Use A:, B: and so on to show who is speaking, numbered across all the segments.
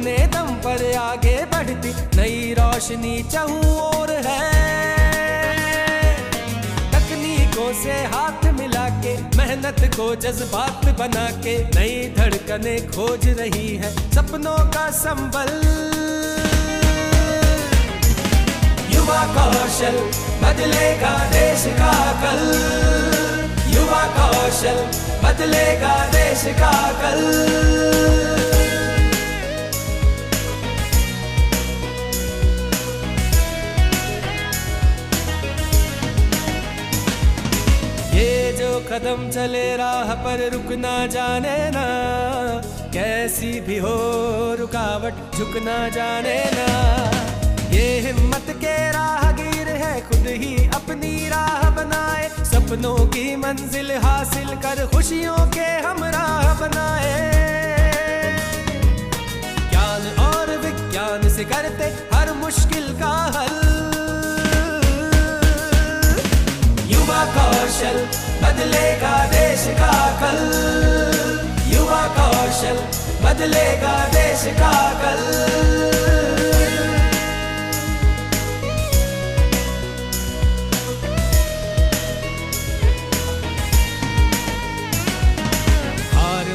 A: अपने दम पर आगे बढ़ती नई रोशनी चाहूं और है। तकनीकों से हाथ मिला के मेहनत को जज्बात बना के नई धड़कनें खोज रही है सपनों का संबल। युवा कौशल बदलेगा देश का कल, युवा कौशल बदलेगा देश का कल। ये जो कदम चले राह पर रुक ना जाने ना, कैसी भी हो रुकावट झुक ना जाने ना। ये हिम्मत के राहगीर है खुद ही अपनी राह बनाए, सपनों की मंजिल हासिल कर खुशियों के हमराह बनाए। ज्ञान और विज्ञान से करते हर मुश्किल का हल, युवा कौशल बदलेगा देश का कल, युवा कौशल बदलेगा देश का कल।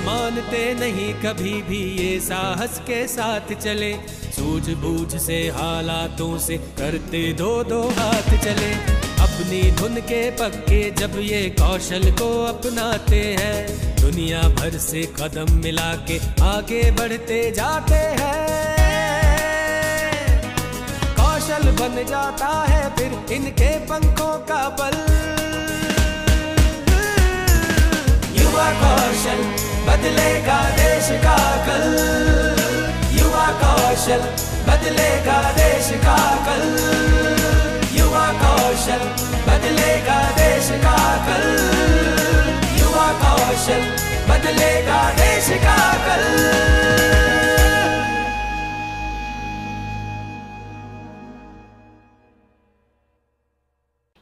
A: मानते नहीं कभी भी ये साहस के साथ चले, सूझबूझ से हालातों से करते दो दो हाथ चले। अपनी धुन के पक्के जब ये कौशल को अपनाते हैं, दुनिया भर से कदम मिला के आगे बढ़ते जाते हैं। कौशल बन जाता है फिर इनके पंखों का बल, युवा कौशल बदलेगा देश का कल, युवा कौशल बदलेगा देश का कल, युवा कौशल बदलेगा देश का कल, युवा कौशल बदलेगा देश का कल।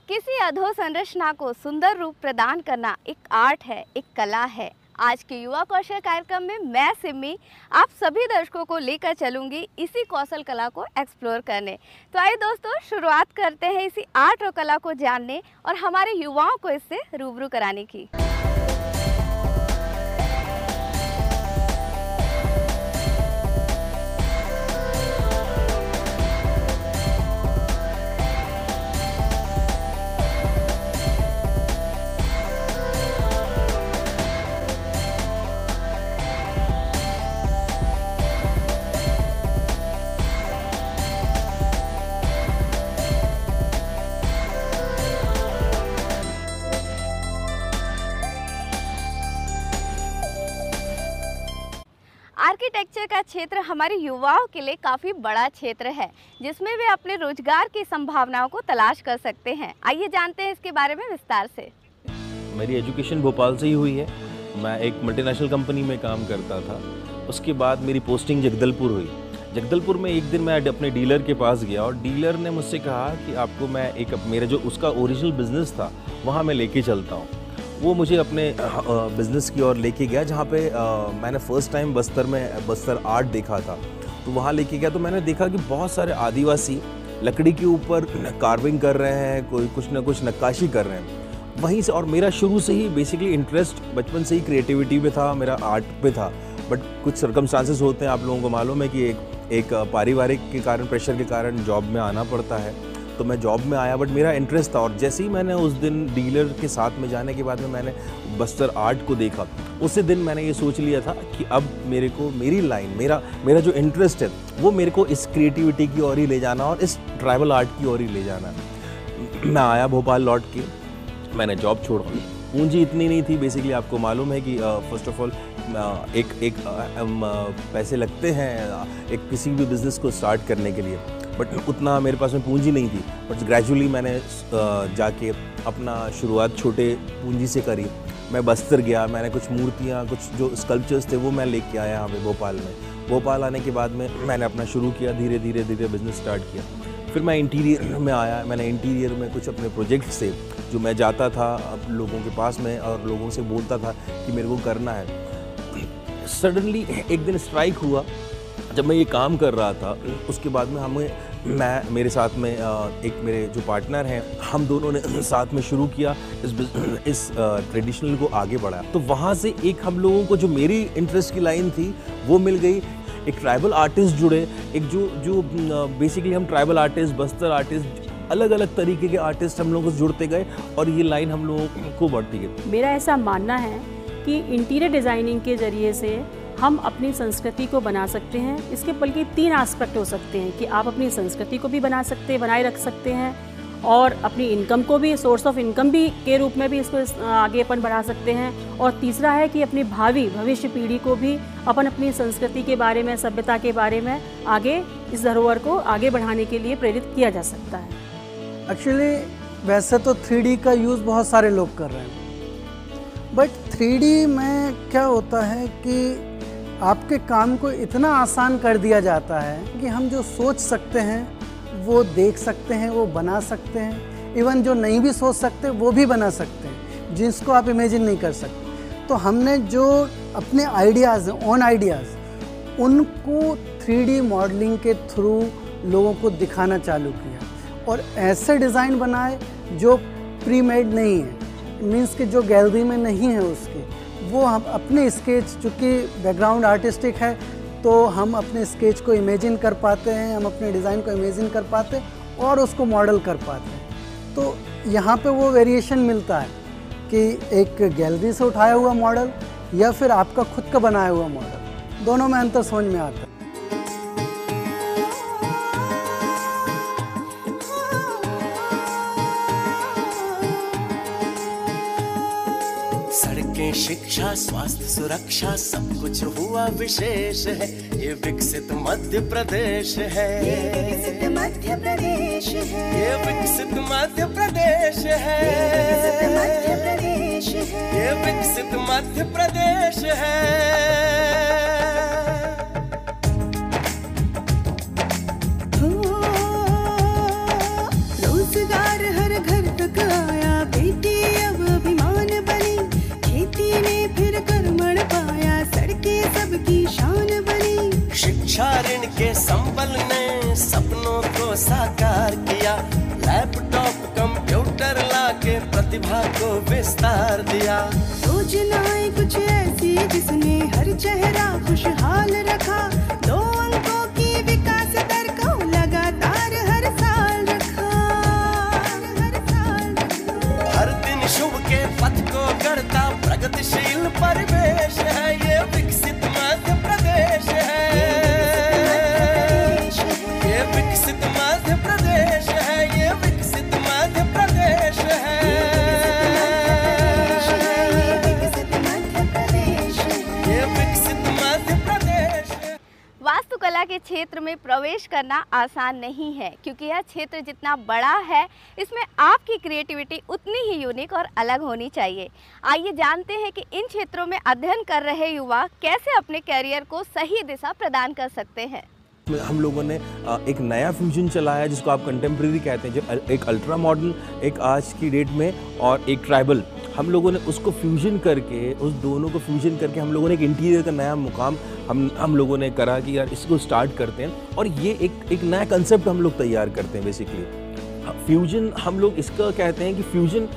B: किसी अधोसंरचना को सुंदर रूप प्रदान करना एक आर्ट है, एक कला है। आज के युवा कौशल कार्यक्रम में मैं सिमी आप सभी दर्शकों को लेकर चलूंगी इसी कौशल कला को एक्सप्लोर करने। तो आइए दोस्तों, शुरुआत करते हैं इसी आर्ट और कला को जानने और हमारे युवाओं को इससे रूबरू कराने की। आर्किटेक्चर का क्षेत्र हमारे युवाओं के लिए काफ़ी बड़ा क्षेत्र है, जिसमें वे अपने रोजगार की संभावनाओं को तलाश कर सकते हैं। आइए जानते हैं इसके बारे में विस्तार से।
C: मेरी एजुकेशन भोपाल से ही हुई है। मैं एक मल्टीनेशनल कंपनी में काम करता था। उसके बाद मेरी पोस्टिंग जगदलपुर हुई। जगदलपुर में एक दिन मैं अपने डीलर के पास गया और डीलर ने मुझसे कहा कि आपको मैं एक मेरा जो उसका ओरिजिनल बिज़नेस था वहाँ मैं लेके चलता हूँ। वो मुझे अपने बिज़नेस की ओर लेके गया, जहाँ पे मैंने फ़र्स्ट टाइम बस्तर आर्ट देखा था। तो वहाँ लेके गया तो मैंने देखा कि बहुत सारे आदिवासी लकड़ी के ऊपर कार्विंग कर रहे हैं, कोई कुछ ना कुछ नक्काशी कर रहे हैं। वहीं से, और मेरा शुरू से ही बेसिकली इंटरेस्ट बचपन से ही क्रिएटिविटी पे था, मेरा आर्ट पे था। बट कुछ सर्कमस्टांसेस होते हैं, आप लोगों को मालूम है कि एक पारिवारिक के कारण, प्रेशर के कारण जॉब में आना पड़ता है। तो मैं जॉब में आया, बट मेरा इंटरेस्ट था। और जैसे ही मैंने उस दिन डीलर के साथ में जाने के बाद में मैंने बस्तर आर्ट को देखा, उसी दिन मैंने ये सोच लिया था कि अब मेरे को मेरी लाइन, मेरा जो इंटरेस्ट है वो मेरे को इस क्रिएटिविटी की ओर ही ले जाना और इस ट्राइबल आर्ट की ओर ही ले जाना। मैं आया भोपाल लौट के, मैंने जॉब छोड़ा। पूंजी इतनी नहीं थी, बेसिकली आपको मालूम है कि फर्स्ट ऑफ ऑल एक पैसे लगते हैं एक किसी भी बिज़नेस को स्टार्ट करने के लिए, बट उतना मेरे पास में पूंजी नहीं थी। बट ग्रेजुअली मैंने जाके अपना शुरुआत छोटे पूंजी से करी। मैं बस्तर गया, मैंने कुछ मूर्तियाँ, कुछ जो स्कल्पचर्स थे वो मैं लेके आया यहाँ पे भोपाल में। भोपाल आने के बाद में मैंने अपना शुरू किया, धीरे धीरे बिज़नेस स्टार्ट किया। फिर मैं इंटीरियर में आया, मैंने इंटीरियर में कुछ अपने प्रोजेक्ट से जो मैं जाता था लोगों के पास में और लोगों से बोलता था कि मेरे को करना है। सडनली एक दिन स्ट्राइक हुआ जब मैं ये काम कर रहा था उसके बाद में मेरे साथ में एक मेरे जो पार्टनर हैं, हम दोनों ने साथ में शुरू किया इस ट्रेडिशनल को आगे बढ़ाया। तो वहाँ से एक हम लोगों को जो मेरी इंटरेस्ट की लाइन थी वो मिल गई, एक ट्राइबल आर्टिस्ट जुड़े, एक जो बेसिकली हम ट्राइबल आर्टिस्ट, बस्तर आर्टिस्ट, अलग अलग तरीके के आर्टिस्ट हम लोगों को जुड़ते गए और ये लाइन हम लोगों को बढ़ती गई।
D: मेरा ऐसा मानना है कि इंटीरियर डिज़ाइनिंग के ज़रिए से हम अपनी संस्कृति को बना सकते हैं। इसके बल्कि 3 एस्पेक्ट हो सकते हैं कि आप अपनी संस्कृति को भी बनाए रख सकते हैं और अपनी इनकम को भी, सोर्स ऑफ इनकम भी के रूप में भी इसको आगे अपन बढ़ा सकते हैं। और तीसरा है कि अपनी भविष्य पीढ़ी को भी अपनी संस्कृति के बारे में, सभ्यता के बारे में आगे इस धरोहर को आगे बढ़ाने के लिए प्रेरित किया जा सकता है।
E: एक्चुअली वैसे तो 3D का यूज़ बहुत सारे लोग कर रहे हैं, बट 3D में क्या होता है कि आपके काम को इतना आसान कर दिया जाता है कि हम जो सोच सकते हैं वो देख सकते हैं, वो बना सकते हैं। इवन जो नहीं भी सोच सकते वो भी बना सकते हैं, जिसको आप इमेजिन नहीं कर सकते। तो हमने जो अपने आइडियाज़ हैं, ओन आइडियाज़, उनको 3D मॉडलिंग के थ्रू लोगों को दिखाना चालू किया और ऐसे डिज़ाइन बनाए जो प्री मेड नहीं है, मीन्स कि जो गैलरी में नहीं है उसके, वो हम अपने स्केच, चूँकि बैकग्राउंड आर्टिस्टिक है तो हम अपने स्केच को इमेजिन कर पाते हैं, हम अपने डिज़ाइन को इमेजिन कर पाते हैं और उसको मॉडल कर पाते हैं। तो यहाँ पे वो वेरिएशन मिलता है कि एक गैलरी से उठाया हुआ मॉडल या फिर आपका खुद का बनाया हुआ मॉडल, दोनों में अंतर समझ में आता है।
A: सड़कें, शिक्षा, स्वास्थ्य, सुरक्षा, सब कुछ हुआ विशेष है। ये विकसित मध्य प्रदेश है, ये विकसित मध्य प्रदेश है, ये विकसित मध्य प्रदेश है, ये विकसित मध्य प्रदेश है।
F: रोजगार हर घर तक आया, बेटी अब अभिमान बनी, खेती ने फिर कर्मण पाया, सड़कें सबकी शान बनी।
A: शिक्षा ऋण के संबल ने सपनों को साकार किया, लैपटॉप कंप्यूटर लाके प्रतिभा को विस्तार दिया।
F: योजनाएं कुछ ऐसी जिसने हर चेहरा खुशहाल रखा, 2 अंकों की विकास दर को लगातार हर साल रखा।
A: हर दिन शुभ के पथ को गढ़ता प्रगतिशील परिवेश है, ये विकसित मध्य प्रदेश है, ये विकसित मध्य प्रदेश है, ये विकसित मध्य प्रदेश है, ये विकसित मध्य प्रदेश है।
B: वास्तुकला के क्षेत्र में प्रवेश करना आसान नहीं है, क्योंकि यह क्षेत्र जितना बड़ा है इसमें आपकी क्रिएटिविटी उतनी ही यूनिक और अलग होनी चाहिए। आइए जानते हैं कि इन क्षेत्रों में अध्ययन कर रहे युवा कैसे अपने करियर को सही दिशा प्रदान कर सकते हैं।
C: हम लोगों ने एक नया फ्यूजन चलाया जिसको आप कंटेम्प्रेरी कहते हैं, जो एक अल्ट्रा मॉडर्न, एक आज की डेट में, और एक ट्राइबल, हम लोगों ने उसको फ्यूजन करके, उस दोनों को फ्यूजन करके हम लोगों ने एक इंटीरियर का नया मुकाम हम लोगों ने करा कि यार इसको स्टार्ट करते हैं और ये एक नया कंसेप्ट हम लोग तैयार करते हैं। बेसिकली फ्यूजन हम लोग इसका कहते हैं कि फ्यूजन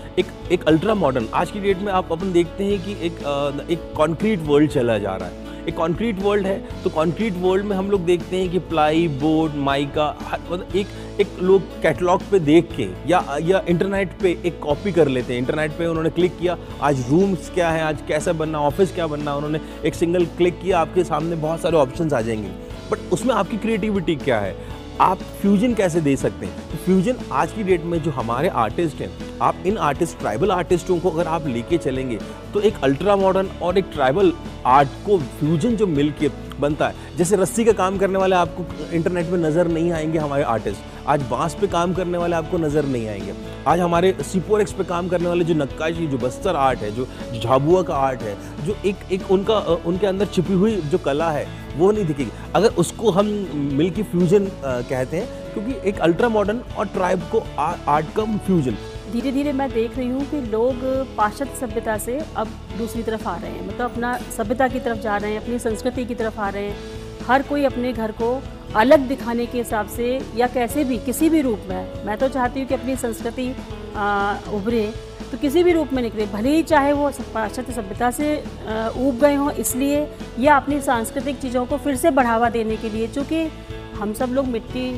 C: एक अल्ट्रा मॉडर्न, आज की डेट में आप अपन देखते हैं कि एक कॉन्क्रीट वर्ल्ड चला जा रहा है, एक कॉन्क्रीट वर्ल्ड है। तो कॉन्क्रीट वर्ल्ड में हम लोग देखते हैं कि प्लाई, बोर्ड, माइका, मतलब एक लोग कैटलॉग पे देख के या इंटरनेट पे एक कॉपी कर लेते हैं। इंटरनेट पे उन्होंने क्लिक किया, आज रूम्स क्या है, आज कैसा बनना, ऑफिस क्या बनना, उन्होंने एक सिंगल क्लिक किया, आपके सामने बहुत सारे ऑप्शंस आ जाएंगे। बट उसमें आपकी क्रिएटिविटी क्या है, आप फ्यूजन कैसे दे सकते हैं? तो फ्यूजन आज की डेट में जो हमारे आर्टिस्ट हैं, आप इन आर्टिस्ट, ट्राइबल आर्टिस्टों को अगर आप लेके चलेंगे तो एक अल्ट्रा मॉडर्न और एक ट्राइबल आर्ट को फ्यूजन जो मिलके बनता है, जैसे रस्सी का काम करने वाले आपको इंटरनेट में नज़र नहीं आएंगे हमारे आर्टिस्ट, आज बांस पे काम करने वाले आपको नज़र नहीं आएंगे, आज हमारे सिपोरेक्स पे काम करने वाले जो नक्काशी, जो बस्तर आर्ट है, जो झाबुआ का आर्ट है, जो एक उनके अंदर छिपी हुई जो कला है वो नहीं दिखेगी। अगर उसको हम मिलके फ्यूजन कहते हैं, क्योंकि एक अल्ट्रा मॉडर्न और ट्राइब को आर्ट का फ्यूजन।
D: धीरे धीरे मैं देख रही हूँ कि लोग पाश्चात्य सभ्यता से अब दूसरी तरफ आ रहे हैं, मतलब अपना सभ्यता की तरफ जा रहे हैं, अपनी संस्कृति की तरफ आ रहे हैं। हर कोई अपने घर को अलग दिखाने के हिसाब से या कैसे भी किसी भी रूप में, मैं तो चाहती हूँ कि अपनी संस्कृति उभरे तो किसी भी रूप में निकले, भले ही चाहे वो पाश्चात्य सभ्यता से ऊब गए हों इसलिए, या अपनी सांस्कृतिक चीज़ों को फिर से बढ़ावा देने के लिए, चूँकि हम सब लोग मिट्टी,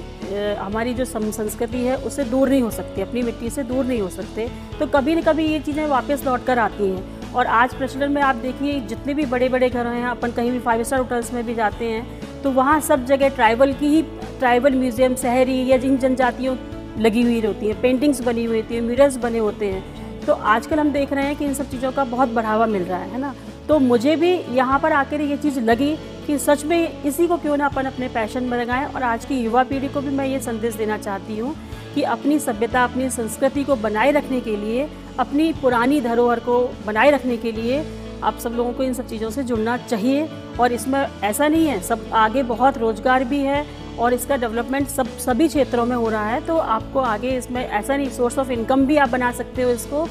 D: हमारी जो संस्कृति है उससे दूर नहीं हो सकती, अपनी मिट्टी से दूर नहीं हो सकते, तो कभी न कभी ये चीज़ें वापस लौट कर आती हैं। और आज प्रचलन में आप देखिए जितने भी बड़े बड़े घर हैं, अपन कहीं भी 5 स्टार होटल्स में भी जाते हैं तो वहाँ सब जगह ट्राइबल म्यूज़ियम, शहरी या जिन जनजातियों लगी हुई होती हैं, पेंटिंग्स बनी हुई होती हैं, मिरर्स बने होते हैं। तो आजकल हम देख रहे हैं कि इन सब चीज़ों का बहुत बढ़ावा मिल रहा है ना। तो मुझे भी यहाँ पर आकर ये चीज़ लगी कि सच में इसी को क्यों ना अपन अपने पैशन में लगाएं। और आज की युवा पीढ़ी को भी मैं ये संदेश देना चाहती हूँ कि अपनी सभ्यता, अपनी संस्कृति को बनाए रखने के लिए, अपनी पुरानी धरोहर को बनाए रखने के लिए आप सब लोगों को इन सब चीज़ों से जुड़ना चाहिए। और इसमें ऐसा नहीं है, सब आगे बहुत रोज़गार भी है और इसका डेवलपमेंट सभी क्षेत्रों में हो रहा है। तो आपको आगे इसमें ऐसा नहीं, सोर्स ऑफ इनकम भी आप बना सकते हो इसको,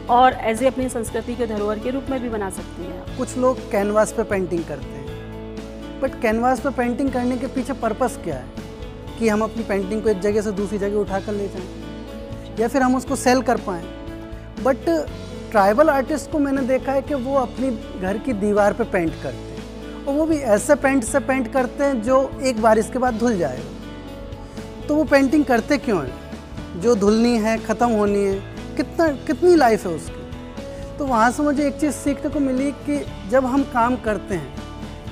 D: और एज ए अपनी संस्कृति के धरोहर के रूप में भी बना सकती हैं।
E: कुछ लोग कैनवास पे पेंटिंग करते हैं, बट कैनवास पे पेंटिंग करने के पीछे पर्पस क्या है कि हम अपनी पेंटिंग को एक जगह से दूसरी जगह उठा कर ले जाएं या फिर हम उसको सेल कर पाएँ। बट ट्राइबल आर्टिस्ट को मैंने देखा है कि वो अपनी घर की दीवार पे पेंट करते हैं, और वो भी ऐसे पेंट से पेंट करते हैं जो एक बारिश के बाद धुल जाएगा। तो वो पेंटिंग करते क्यों हैं? जो धुलनी है, ख़त्म होनी है, कितनी लाइफ है उसकी। तो वहाँ से मुझे एक चीज़ सीखने को मिली कि जब हम काम करते हैं,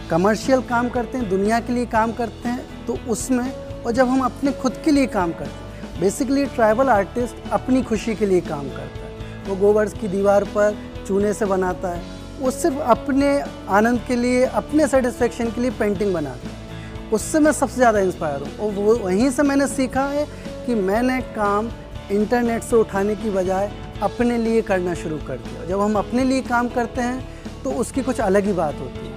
E: कमर्शियल काम करते हैं, दुनिया के लिए काम करते हैं, तो उसमें, और जब हम अपने खुद के लिए काम करते हैं, बेसिकली ट्राइबल आर्टिस्ट अपनी खुशी के लिए काम करता है। वो गोबर की दीवार पर चूने से बनाता है, वो सिर्फ अपने आनंद के लिए, अपने सेटिस्फेक्शन के लिए पेंटिंग बनाता है। उससे मैं सबसे ज़्यादा इंस्पायर हूँ, और वो वहीं से मैंने सीखा है कि मैंने काम इंटरनेट से उठाने की बजाय अपने लिए करना शुरू कर दिया। जब हम अपने लिए काम करते हैं तो उसकी कुछ अलग ही बात होती है।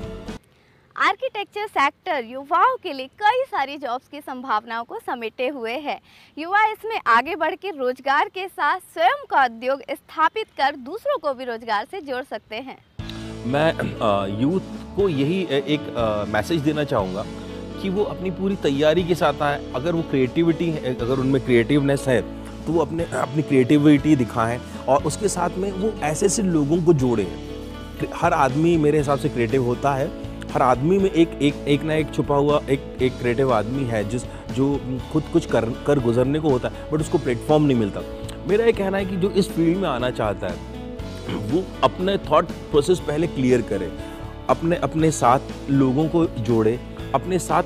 B: आर्किटेक्चर सेक्टर युवाओं के लिए कई सारी जॉब्स की संभावनाओं को समेटे हुए है। युवा इसमें आगे बढ़ के रोजगार के साथ स्वयं का उद्योग स्थापित कर दूसरों को भी रोजगार से जोड़ सकते हैं।
C: मैं यूथ को यही एक मैसेज देना चाहूँगा कि वो अपनी पूरी तैयारी के साथ आए। अगर वो क्रिएटिविटी है, अगर उनमें क्रिएटिवनेस है तो वो अपनी क्रिएटिविटी दिखाएं, और उसके साथ में वो ऐसे लोगों को जोड़ें। हर आदमी मेरे हिसाब से क्रिएटिव होता है, हर आदमी में एक ना एक छुपा हुआ एक क्रिएटिव आदमी है जो खुद कुछ कर गुजरने को होता है, बट उसको प्लेटफॉर्म नहीं मिलता। मेरा ये कहना है कि जो इस फील्ड में आना चाहता है वो अपने थॉट प्रोसेस पहले क्लियर करे, अपने साथ लोगों को जोड़े, अपने साथ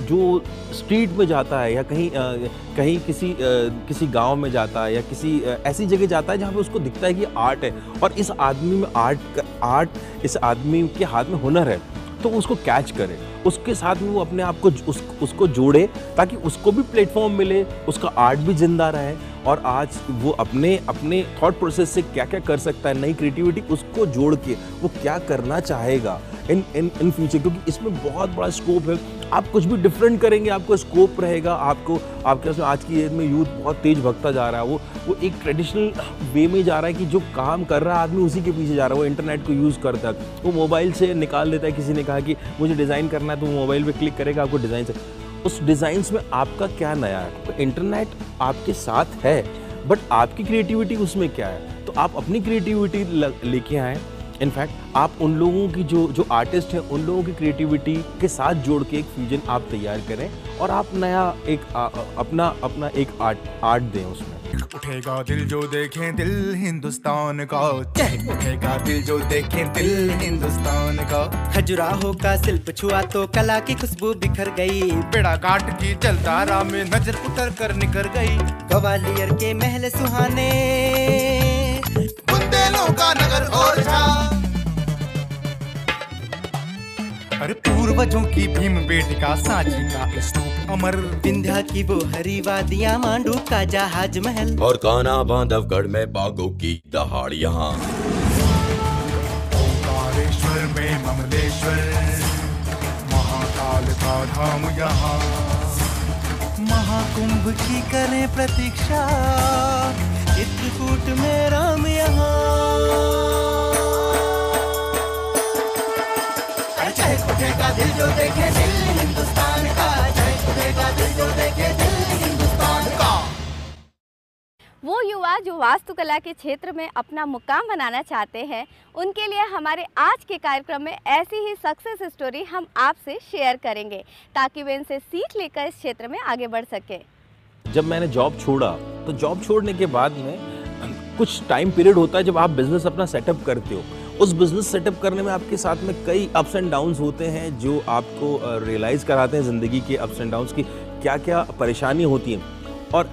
C: जो स्ट्रीट में जाता है या कहीं किसी गांव में जाता है या किसी ऐसी जगह जाता है जहाँ पे उसको दिखता है कि आर्ट है और इस आदमी में आर्ट इस आदमी के हाथ में हुनर है, तो उसको कैच करे, उसके साथ में वो अपने आप को उसको जोड़े ताकि उसको भी प्लेटफॉर्म मिले, उसका आर्ट भी जिंदा रहे। और आज वो अपने थॉट प्रोसेस से क्या क्या कर सकता है, नई क्रिएटिविटी उसको जोड़ के वो क्या करना चाहेगा इन फ्यूचर, क्योंकि इसमें बहुत बड़ा स्कोप है। आप कुछ भी डिफरेंट करेंगे आपको स्कोप रहेगा। आपके उसमें आज की एज में यूथ बहुत तेज भगता जा रहा है, वो एक ट्रेडिशनल वे में जा रहा है कि जो काम कर रहा है आदमी उसी के पीछे जा रहा है। वो इंटरनेट को यूज़ करता है, वो मोबाइल से निकाल देता है। किसी ने कहा कि मुझे डिज़ाइन करना है तो वो मोबाइल पे क्लिक करेगा, आपको डिज़ाइन से उस डिज़ाइंस में आपका क्या नया है। तो इंटरनेट आपके साथ है बट आपकी क्रिएटिविटी उसमें क्या है, तो आप अपनी क्रिएटिविटी लेके आएँ। इनफैक्ट आप उन लोगों की जो आर्टिस्ट हैं उन लोगों की क्रिएटिविटी के साथ जोड़ के एक फ्यूजन आप तैयार करें और आप नया एक अपना एक आर्ट दें उसमें।
G: उठेगा दिल जो देखें दिल हिंदुस्तान का, उठेगा दिल जो देखें दिल हिंदुस्तान का।
H: खजुराहो का शिल्प छुआ तो कला की खुशबू बिखर गई,
G: बेड़ा घाट की जलधारा में नजर उतर कर निकर गई।
H: ग्वालियर के महल सुहाने,
G: बुंदेलों का नगर और था, अरे पूर्वजों की भीम बेटिका सांची का स्तूप अमर,
H: विंध्या की वो हरी वादियां, मांडू का जहाज महल,
I: और कान्हा बांधवगढ़ में बागों की दहाड़ियां।
G: ओंकारेश्वर में ममलेश्वर, महाकाल का धाम यहाँ, महाकुंभ की करें प्रतीक्षा, चित्रकूट में राम यहाँ।
F: उठेगा दिल जो देखे दिल हिंदुस्तान का, जय उठेगा दिल जो देखे दिल हिंदुस्तान का।
B: वो युवा जो वास्तुकला के क्षेत्र में अपना मुकाम बनाना चाहते हैं, उनके लिए हमारे आज के कार्यक्रम में ऐसी ही सक्सेस स्टोरी हम आपसे शेयर करेंगे ताकि वे इनसे सीख लेकर इस क्षेत्र में आगे बढ़ सके।
C: जब मैंने जॉब छोड़ा तो जॉब छोड़ने के बाद में कुछ टाइम पीरियड होता है जब आप बिजनेस अपना सेटअप करते हो। उस बिजनेस सेटअप करने में आपके साथ में कई अप्स एंड डाउन्स होते हैं जो आपको रियलाइज़ कराते हैं ज़िंदगी के अप्स एंड डाउन्स की क्या क्या परेशानी होती हैं। और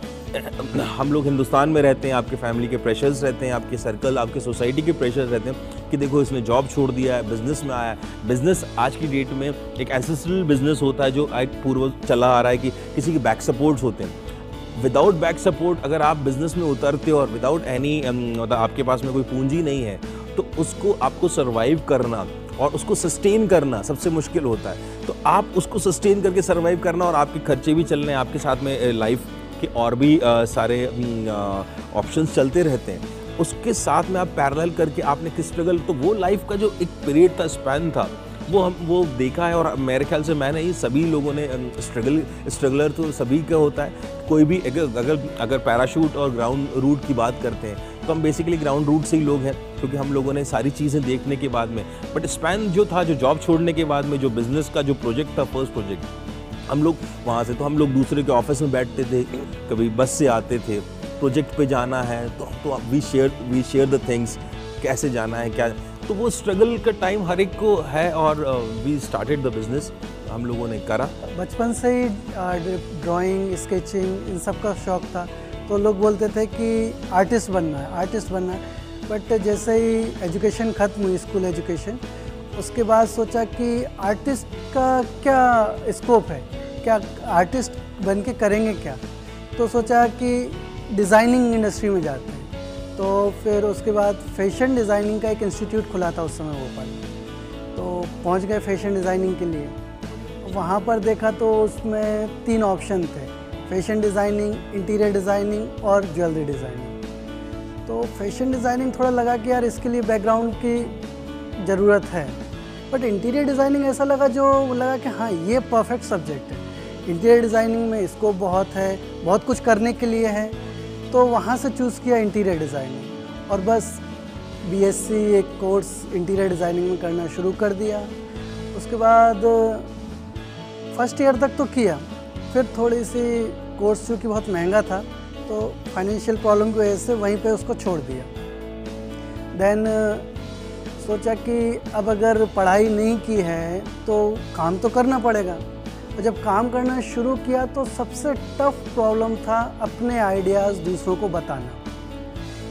C: हम लोग हिंदुस्तान में रहते हैं, आपके फैमिली के प्रेशर्स रहते हैं, आपके सर्कल, आपके सोसाइटी के प्रेशर्स रहते हैं कि देखो इसने जॉब छोड़ दिया है, बिज़नेस में आया है। बिज़नेस आज की डेट में एक एंसेस्ट्रल बिज़नेस होता है जो एक पूर्व चला आ रहा है कि किसी के बैक सपोर्ट्स होते हैं। विदाउट बैक सपोर्ट अगर आप बिज़नेस में उतरते हो और विदाउट एनी मतलब आपके पास में कोई पूंजी नहीं है तो उसको आपको सर्वाइव करना और उसको सस्टेन करना सबसे मुश्किल होता है। तो आप उसको सस्टेन करके सर्वाइव करना और आपके खर्चे भी चलने, आपके साथ में लाइफ के और भी सारे ऑप्शंस चलते रहते हैं, उसके साथ में आप पैरेलल करके आपने किस स्ट्रगल, तो वो लाइफ का जो एक पीरियड था, स्पैन था, वो देखा है। और मेरे ख्याल से मैंने ही सभी लोगों ने स्ट्रगलर तो सभी का होता है। कोई भी अगर पैराशूट और ग्राउंड रूट की बात करते हैं तो हम बेसिकली ग्राउंड रूट से ही लोग हैं क्योंकि हम लोगों ने सारी चीज़ें देखने के बाद में, बट स्पैन जो था, जो जॉब छोड़ने के बाद में जो बिज़नेस का जो प्रोजेक्ट था, फर्स्ट प्रोजेक्ट, हम लोग वहाँ से तो हम लोग दूसरे के ऑफिस में बैठते थे, कभी बस से आते थे, प्रोजेक्ट पे जाना है तो वी शेयर द थिंग्स, कैसे जाना है क्या, तो वो स्ट्रगल का टाइम हर एक को है। और वी स्टार्टेड द बिजनेस, हम लोगों ने करा।
E: बचपन से ही ड्राइंग, स्केचिंग इन सब का शौक़ था, तो लोग बोलते थे कि आर्टिस्ट बनना है। बट जैसे ही एजुकेशन ख़त्म हुई, स्कूल एजुकेशन, उसके बाद सोचा कि आर्टिस्ट का क्या स्कोप है, क्या आर्टिस्ट बन के करेंगे क्या। तो सोचा कि डिज़ाइनिंग इंडस्ट्री में जाते हैं। तो फिर उसके बाद फैशन डिज़ाइनिंग का एक इंस्टीट्यूट खुला था उस समय भोपाल, तो पहुंच गए फैशन डिज़ाइनिंग के लिए। वहाँ पर देखा तो उसमें 3 ऑप्शन थे, फैशन डिज़ाइनिंग, इंटीरियर डिज़ाइनिंग और ज्वेलरी डिज़ाइनिंग। तो फैशन डिज़ाइनिंग थोड़ा लगा कि यार इसके लिए बैकग्राउंड की ज़रूरत है, बट इंटीरियर डिज़ाइनिंग ऐसा लगा कि हाँ ये परफेक्ट सब्जेक्ट है। इंटीरियर डिज़ाइनिंग में स्कोप बहुत है, बहुत कुछ करने के लिए है, तो वहाँ से चूज़ किया इंटीरियर डिज़ाइनिंग और बस बीएससी एक कोर्स इंटीरियर डिज़ाइनिंग में करना शुरू कर दिया। उसके बाद फर्स्ट ईयर तक तो किया, फिर थोड़ी सी कोर्स चूँकि बहुत महंगा था तो फाइनेंशियल प्रॉब्लम की वजह से वहीं पे उसको छोड़ दिया। देन सोचा कि अब अगर पढ़ाई नहीं की है तो काम तो करना पड़ेगा। और जब काम करना शुरू किया तो सबसे टफ प्रॉब्लम था अपने आइडियाज़ दूसरों को बताना,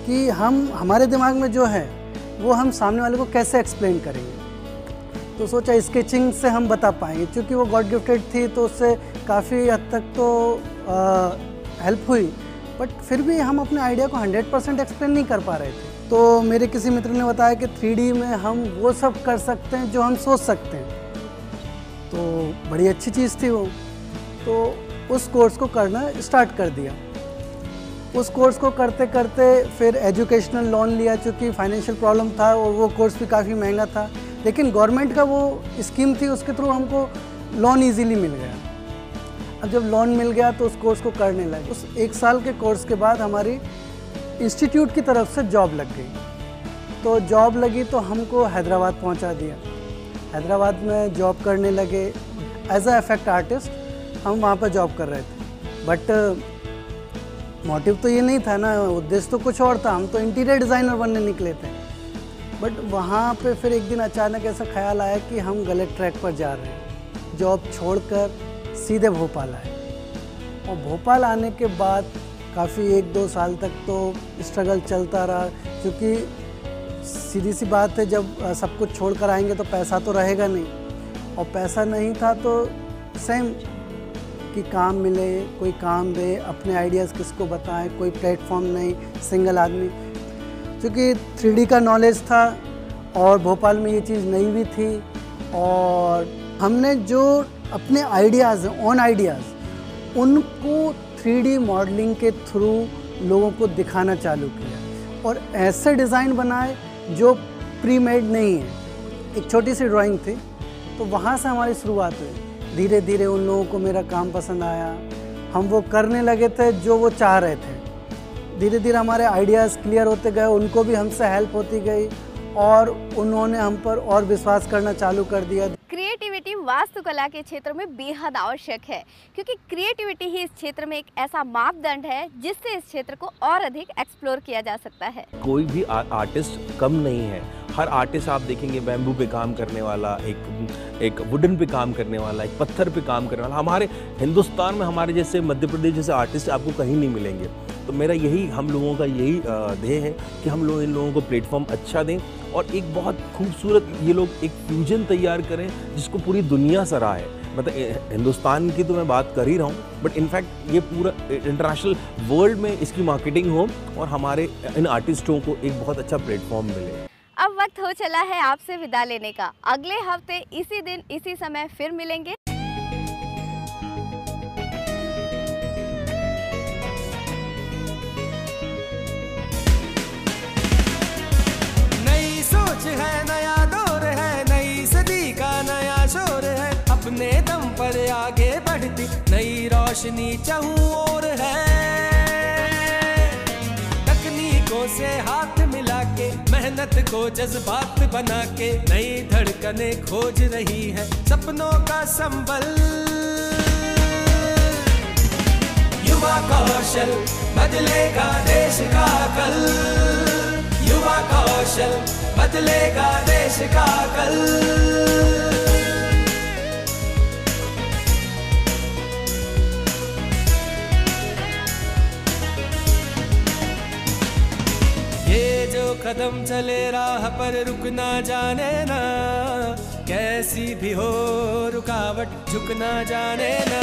E: कि हमारे दिमाग में जो है वो हम सामने वाले को कैसे एक्सप्लेन करेंगे। तो सोचा स्केचिंग से हम बता पाएंगे, क्योंकि वो गॉड गिफ्टेड थी तो उससे काफ़ी हद तक तो हेल्प हुई, बट फिर भी हम अपने आइडिया को 100% एक्सप्लेन नहीं कर पा रहे थे। तो मेरे किसी मित्र ने बताया कि 3D में हम वो सब कर सकते हैं जो हम सोच सकते हैं, तो बड़ी अच्छी चीज़ थी वो। तो उस कोर्स को करना स्टार्ट कर दिया। उस कोर्स को करते करते फिर एजुकेशनल लोन लिया, चूँकि फाइनेंशियल प्रॉब्लम था और वो कोर्स भी काफ़ी महंगा था, लेकिन गवर्नमेंट का वो स्कीम थी, उसके थ्रू हमको लोन इजीली मिल गया। अब जब लोन मिल गया तो उस कोर्स को करने लगे। उस 1 साल के कोर्स के बाद हमारी इंस्टीट्यूट की तरफ से जॉब लग गई। तो जॉब लगी तो हमको हैदराबाद पहुंचा दिया। हैदराबाद में जॉब करने लगे एज अ इफेक्ट आर्टिस्ट, हम वहाँ पर जॉब कर रहे थे। बट मोटिव तो ये नहीं था ना, उद्देश्य तो कुछ और था, हम तो इंटीरियर डिज़ाइनर बनने निकले थे। बट वहाँ पे फिर एक दिन अचानक ऐसा ख्याल आया कि हम गलत ट्रैक पर जा रहे हैं। जॉब छोड़कर सीधे भोपाल आए, और भोपाल आने के बाद काफ़ी 1-2 साल तक तो स्ट्रगल चलता रहा, क्योंकि सीधी सी बात है, जब सब कुछ छोड़ कर आएंगे तो पैसा तो रहेगा नहीं, और पैसा नहीं था तो सेम कि काम मिले, कोई काम दे, अपने आइडियाज़ किसको बताएं, कोई प्लेटफॉर्म नहीं, सिंगल आदमी। क्योंकि 3D का नॉलेज था और भोपाल में ये चीज़ नई भी थी, और हमने जो अपने आइडियाज़ हैं, ऑन आइडियाज़, उनको 3D मॉडलिंग के थ्रू लोगों को दिखाना चालू किया, और ऐसे डिज़ाइन बनाए जो प्री मेड नहीं है। एक छोटी सी ड्राइंग थी, तो वहाँ से हमारी शुरुआत हुई। धीरे धीरे उन लोगों को मेरा काम पसंद आया, हम वो करने लगे थे जो वो चाह रहे थे। धीरे धीरे हमारे आइडियाज़ क्लियर होते गए, उनको भी हमसे हेल्प होती गई और उन्होंने हम पर और विश्वास करना चालू कर दिया।
B: क्रिएटिविटी वास्तुकला के क्षेत्र में बेहद आवश्यक है, क्योंकि क्रिएटिविटी ही इस क्षेत्र में एक ऐसा मापदंड है जिससे इस क्षेत्र को और अधिक एक्सप्लोर किया जा सकता है।
C: कोई भी आर्टिस्ट कम नहीं है। हर आर्टिस्ट आप देखेंगे बैम्बू पे काम करने वाला, एक वुडन पे काम करने वाला, एक पत्थर पे काम करने वाला। हमारे हिंदुस्तान में हमारे जैसे, मध्य प्रदेश जैसे आर्टिस्ट आपको कहीं नहीं मिलेंगे। तो मेरा यही, हम लोगों का यही ध्येय है कि हम लोग इन लोगों को प्लेटफॉर्म अच्छा दें और एक बहुत खूबसूरत ये लोग एक फ्यूजन तैयार करें जिसको पूरी दुनिया सराहे। मतलब हिंदुस्तान की तो मैं बात कर ही रहा हूँ, बट इनफैक्ट ये पूरा इंटरनेशनल वर्ल्ड में इसकी मार्केटिंग हो और हमारे इन आर्टिस्टों को एक बहुत अच्छा प्लेटफॉर्म मिले।
B: अब वक्त हो चला है आपसे विदा लेने का। अगले हफ्ते इसी दिन इसी समय फिर मिलेंगे।
A: नई सोच है, नया दौर है, नई सदी का नया शोर है, अपने दम पर आगे बढ़ती नई रोशनी चाहूं और है। तकनीकों से हाथ मिला के, मेहनत को जज्बात बना के, नई धड़कनें खोज रही है सपनों का संबल। युवा कौशल बदलेगा देश का कल, युवा कौशल बदलेगा देश का कल। कदम चले राह पर रुकना जाने ना, कैसी भी हो रुकावट झुकना जाने ना।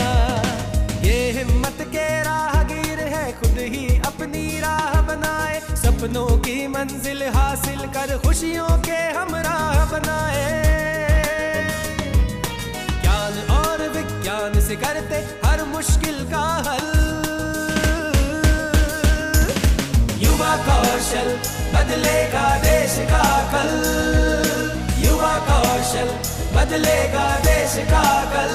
A: ये हिम्मत के राहगीर है, खुद ही अपनी राह बनाए, सपनों की मंजिल हासिल कर खुशियों के हमराह बनाए। ज्ञान और विज्ञान से करते हर मुश्किल का हल। युवा कौशल बदलेगा देश का कल, युवा कौशल बदलेगा देश का कल।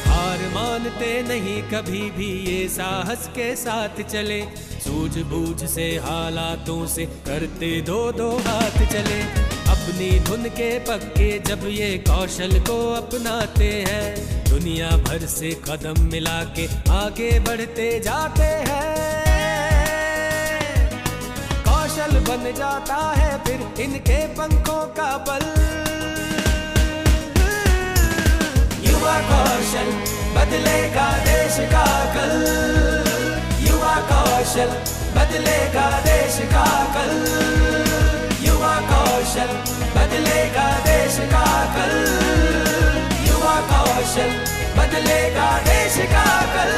A: हार मानते नहीं कभी भी, ये साहस के साथ चले, सूझबूझ से हालातों से करते दो दो हाथ चले। अपनी धुन के पक्के जब ये कौशल को अपनाते हैं, दुनिया भर से कदम मिला के आगे बढ़ते जाते हैं। कौशल बन जाता है फिर इनके पंखों का बल। युवा कौशल बदलेगा देश का कल, युवा कौशल बदलेगा देश का कल, युवा कौशल बदलेगा देश का कल, युवा कौशल बदलेगा देश का कल।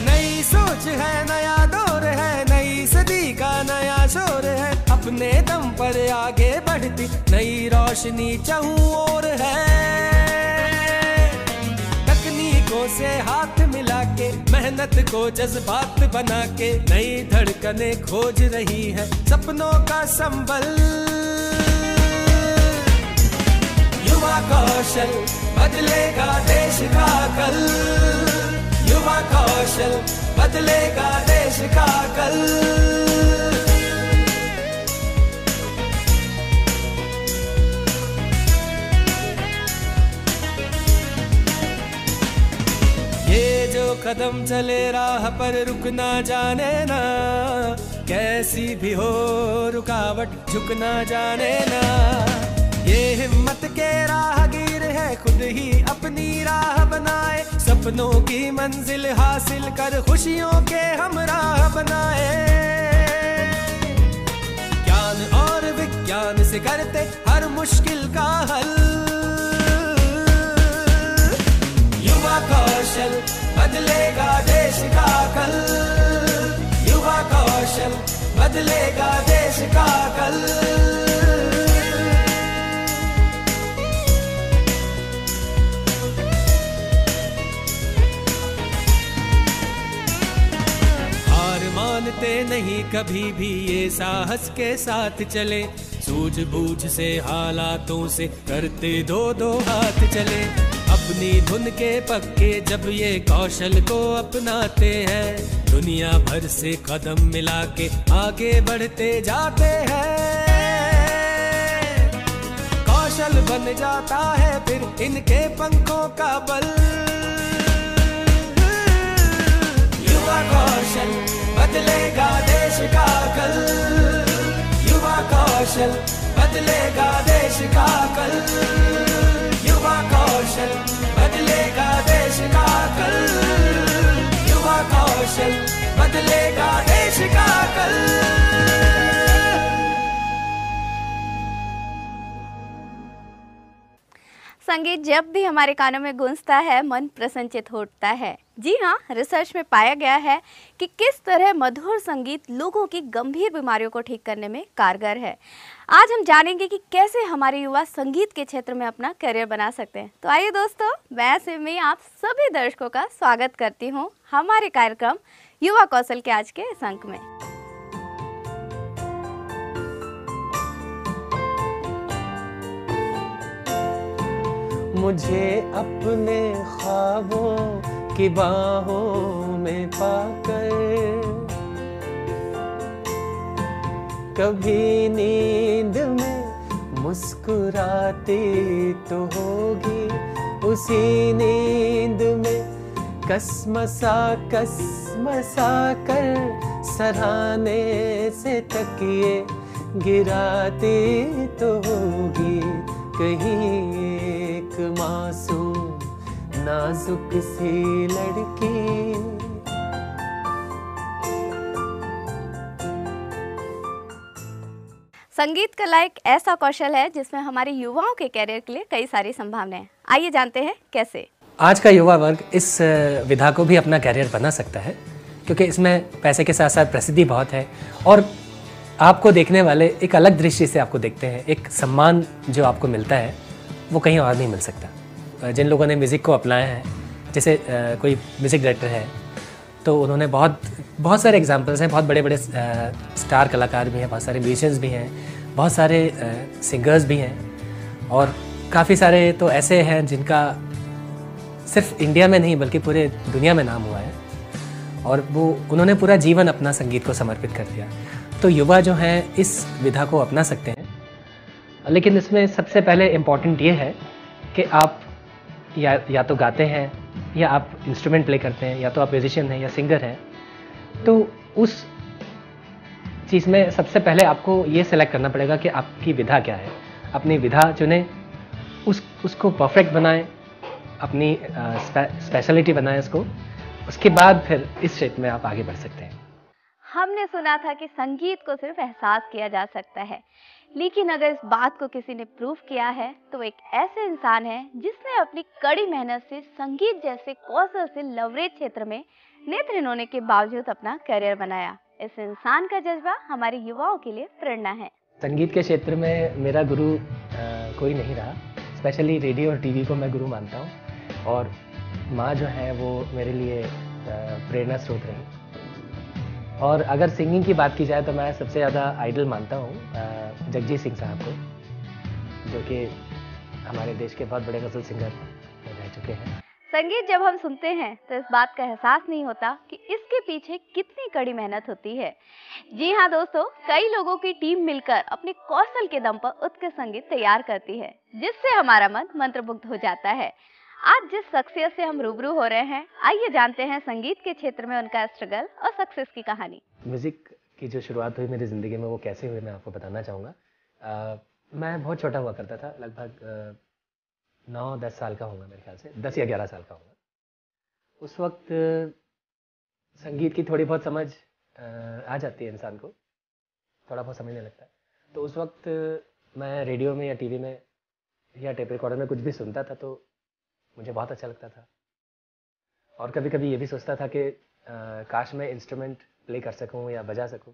A: नई सोच है, नया दौर है, नई सदी का नया शोर है, अपने दम पर आगे बढ़ती नई रोशनी चाहूं और है। तकनीकों से हाथ मिला के, मेहनत को जज्बात बना के, नई धड़कनें खोज रही है सपनों का संबल। युवा कौशल बदलेगा देश का कल, युवा कौशल बदलेगा देश का कल। कदम चले राह पर रुकना जाने ना, कैसी भी हो रुकावट झुकना जाने ना। ये हिम्मत के राहगीर है, खुद ही अपनी राह बनाए, सपनों की मंजिल हासिल कर खुशियों के हमराह बनाए। ज्ञान और विज्ञान से करते हर मुश्किल का हल। युवा कौशल बदलेगा देश का कल, युवा कौशल कौशल बदलेगा देश का कल। हार मानते नहीं कभी भी ये साहस के साथ चले, सूझबूझ से हालातों से करते दो दो हाथ चले। अपनी धुन के पक्के जब ये कौशल को अपनाते हैं, दुनिया भर से कदम मिला के आगे बढ़ते जाते हैं। कौशल बन जाता है फिर इनके पंखों का बल। युवा कौशल बदलेगा देश का कल, युवा कौशल बदलेगा देश का कल, युवा कौशल बदलेगा देश का कल, युवा कौशल बदलेगा देश का कल।
B: संगीत जब भी हमारे कानों में गूंजता है, मन प्रसन्नचित होता है। जी हाँ, रिसर्च में पाया गया है कि किस तरह मधुर संगीत लोगों की गंभीर बीमारियों को ठीक करने में कारगर है। आज हम जानेंगे कि कैसे हमारे युवा संगीत के क्षेत्र में अपना करियर बना सकते हैं। तो आइए दोस्तों, मैं सिमी आप सभी दर्शकों का स्वागत करती हूँ हमारे कार्यक्रम युवा कौशल के आज के इस अंक में।
J: मुझे अपने ख्वाबों की बाहों में पाकर कभी नींद में मुस्कुराती तो होगी, उसी नींद में कसमसा कर सराहने से तकिए गिराती तो होगी। कहीं एक मासूम नाजुक सी लड़की
B: संगीत कला एक ऐसा कौशल है जिसमें हमारे युवाओं के करियर के लिए कई सारी संभावनाएं हैं। आइए जानते हैं कैसे।
K: आज का युवा वर्ग इस विधा को भी अपना करियर बना सकता है, क्योंकि इसमें पैसे के साथ साथ प्रसिद्धि बहुत है और आपको देखने वाले एक अलग दृष्टि से आपको देखते हैं। एक सम्मान जो आपको मिलता है वो कहीं और नहीं मिल सकता। जिन लोगों ने म्यूज़िक को अपनाया है, जैसे कोई म्यूज़िक डायरेक्टर है तो उन्होंने बहुत सारे एग्जांपल्स हैं। बहुत बड़े बड़े स्टार कलाकार भी हैं, बहुत सारे म्यूजिशियंस भी हैं, बहुत सारे सिंगर्स भी हैं और काफ़ी सारे तो ऐसे हैं जिनका सिर्फ इंडिया में नहीं बल्कि पूरे दुनिया में नाम हुआ है और वो उन्होंने पूरा जीवन अपना संगीत को समर्पित कर दिया। तो युवा जो हैं इस विधा को अपना सकते हैं, लेकिन इसमें सबसे पहले इम्पॉर्टेंट ये है कि आप या तो गाते हैं या आप इंस्ट्रूमेंट प्ले करते हैं या तो आप म्यूजिशियन हैं या सिंगर हैं। तो उस चीज़ में सबसे पहले आपको ये सेलेक्ट करना पड़ेगा कि आपकी विधा क्या है। अपनी विधा चुनें, उसको परफेक्ट बनाएं, अपनी स्पेशलिटी बनाएं उसको। उसके बाद फिर इस क्षेत्र में आप आगे बढ़ सकते हैं।
B: हमने सुना था कि संगीत को सिर्फ एहसास किया जा सकता है, लेकिन अगर इस बात को किसी ने प्रूव किया है तो एक ऐसे इंसान है जिसने अपनी कड़ी मेहनत से संगीत जैसे कौशल से लवरेज क्षेत्र में नेत्रहीन होने के बावजूद अपना करियर बनाया। इस इंसान का जज्बा हमारे युवाओं के लिए प्रेरणा है।
K: संगीत के क्षेत्र में मेरा गुरु कोई नहीं रहा। स्पेशली रेडियो और टीवी को मैं गुरु मानता हूँ और माँ जो है वो मेरे लिए प्रेरणा स्रोत रही। और अगर सिंगिंग की बात की जाए तो मैं सबसे ज़्यादा आइडल मानता हूँ जगजीत सिंह साहब को, जो कि हमारे देश के बहुत बड़े गज़ल सिंगर रह चुके हैं।
B: संगीत जब हम सुनते हैं तो इस बात का एहसास नहीं होता कि इसके पीछे कितनी कड़ी मेहनत होती है। जी हाँ दोस्तों, कई लोगों की टीम मिलकर अपने कौशल के दम पर उत्कृष्ट संगीत तैयार करती है, जिससे हमारा मन मंत्रमुग्ध हो जाता है। आज जिस शख्सियत से हम रूबरू हो रहे हैं, आइए जानते हैं संगीत के क्षेत्र में उनका स्ट्रगल और सक्सेस की कहानी।
K: म्यूज़िक की जो शुरुआत हुई मेरी ज़िंदगी में वो कैसे हुई मैं आपको बताना चाहूँगा। मैं बहुत छोटा हुआ करता था, लगभग 9-10 साल का होगा मेरे ख्याल से, 10 या 11 साल का होगा। उस वक्त संगीत की थोड़ी बहुत समझ आ जाती है इंसान को, थोड़ा बहुत समझने लगता है। तो उस वक्त मैं रेडियो में या टीवी में या टेप रिकॉर्डर में कुछ भी सुनता था तो मुझे बहुत अच्छा लगता था और कभी कभी ये भी सोचता था कि काश मैं इंस्ट्रूमेंट प्ले कर सकूं या बजा सकूं।